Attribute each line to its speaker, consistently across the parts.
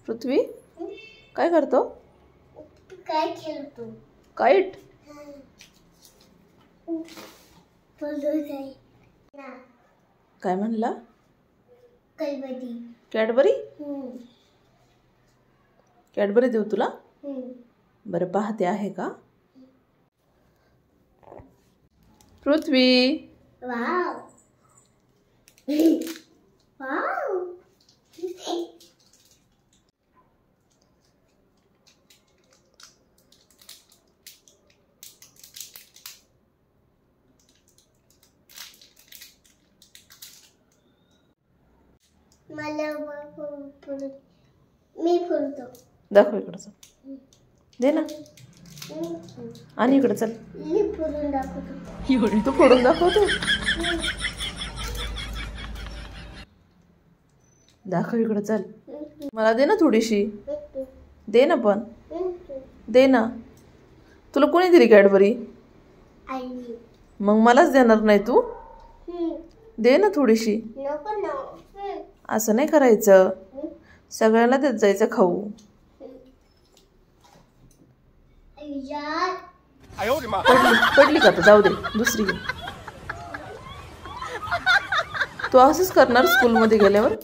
Speaker 1: पृथ्वी काय करतो?
Speaker 2: काय खेळतो?
Speaker 1: काईट. काय म्हणला?
Speaker 2: कॅडबरी.
Speaker 1: कॅडबरी. कॅडबरी देऊ तुला? बरं पाहते आहे का? पृथ्वी.
Speaker 2: वाव. वाव. मला मी फुलतो.
Speaker 1: दाखव इकडं चल. दे ना. आणि इकडं चल.
Speaker 2: मी फुलून दाखवतो.
Speaker 1: तू फोडून दाखवतो. दाखव इकडं चल. मला दे ना थोडीशी. दे ना पण. दे ना. तुला कोणी दिली कॅडबरी?
Speaker 2: आईने.
Speaker 1: मग मलाच देणार नाही तू? दे ना थोडीशी.
Speaker 2: नको ना.
Speaker 1: असं नाही करायचं. सगळ्यांना देत जायचं खाऊ. पडली का? तर जाऊ दे दुसरी घे. तू असंच करणार स्कूलमध्ये गेल्यावर?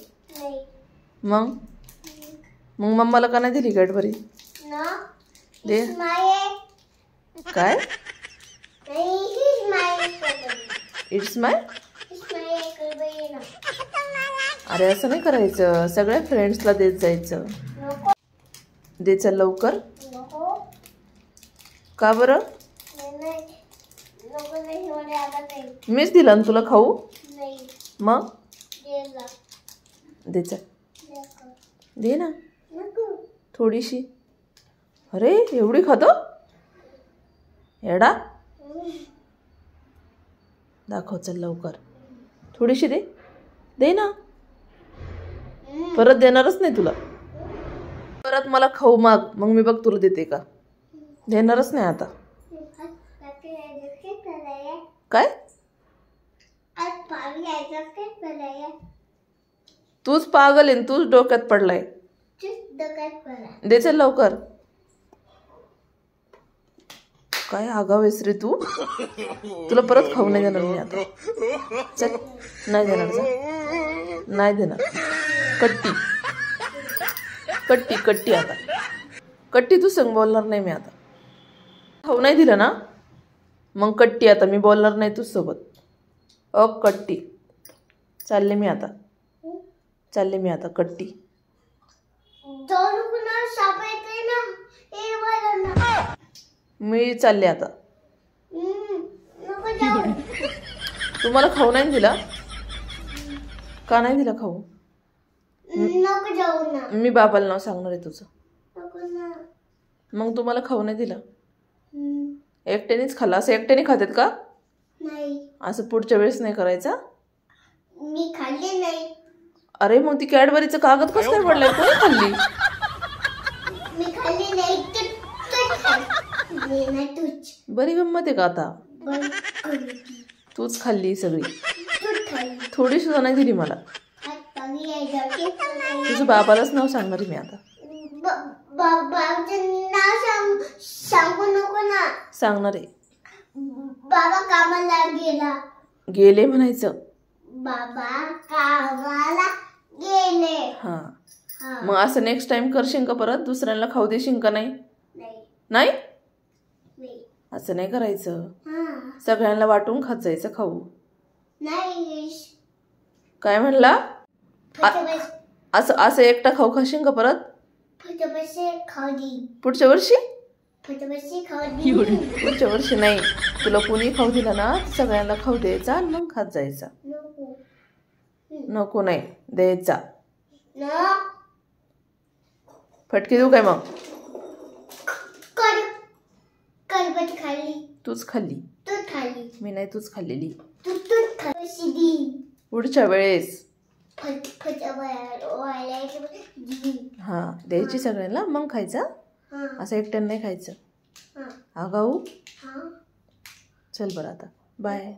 Speaker 1: मग मम्माला का नाही दिली कॅडबरी? दे. काय? इट्स माय. अरे असं नाही करायचं. सगळ्या फ्रेंड्सला देत जायचं. दे चल लवकर. का बरं? मीच दिला ना तुला खाऊ. मग दे चल. दे ना थोडीशी. अरे एवढी खातो एडा. दाखव चल लवकर. थोडीशी दे. दे ना. परत देणारच नाही तुला. परत मला खाऊ माग, मग मी बघ तुला देते का. देणारच नाही आता. काय? तूच पागल आहे. तूच डोक्यात पडलाय. दे चल लवकर. काय आगाव आहेस रे तू. तुला परत खाऊ नाही देणार मी आता. चल. नाही देणार. चल. नाही देणार. कट्टी कट्टी कट्टी. आता कट्टी तू संग बोलणार नाही मी आता. खाऊ नाही दिलं ना मग कट्टी. आता मी बोलणार नाही तुझ सोबत. कट्टी. चालले मी आता. चालले मी आता. कट्टी. मी चालले आता. तुम्हाला खाऊ नाही दिला? का नाही दिला खाऊ? मी बाबाला नाव सांगणार आहे तुझं. मग तुम्हाला खाऊ नाही दिला? एकट्यानेच खाल्ला. असं एकट्याने खातात का? असं पुढच्या वेळेस नाही करायचा.
Speaker 2: मी खाल्ली नाही.
Speaker 1: अरे मग ती कॅडबरीचं कागद कसं काय पडलंय? कोणी खाल्ली?
Speaker 2: मी खाल्ली नाही.
Speaker 1: बरी गंमत आहे का आता? तूच खाल्ली सगळी. थोडी सुद्धा नाही दिली मला. तुझं बाबालाच नाव सांगणार मी आता.
Speaker 2: सांगू नको ना.
Speaker 1: सांगणार आहे.
Speaker 2: बाबा कामाला गेला.
Speaker 1: गेले म्हणायचं.
Speaker 2: बाबा कामाला गेले.
Speaker 1: हा. मग असं नेक्स्ट टाइम करशील का परत? दुसऱ्यांना खाऊ देशील का? नाही. नाही असं नाही करायचं. सगळ्यांना वाटून खात जायचं खाऊ. काय म्हणला? असं असं एकटा खाऊ खाशील का परत? पुढच्या वर्षी? पुढच्या वर्षी नाही. तुला कोणी खाऊ दिला ना सगळ्यांना खाऊ द्यायचा आणि मग खात जायचा. नको नाही द्यायचा. फटके देऊ काय मग? तूच खाल्ली. मी नाही. तूच खाल्लेली. पुढच्या वेळेस हा द्यायची सगळ्यांना मग खायचा. असं एकट्यानं नाही खायचं. आगाऊ. चल बरं आता. बाय.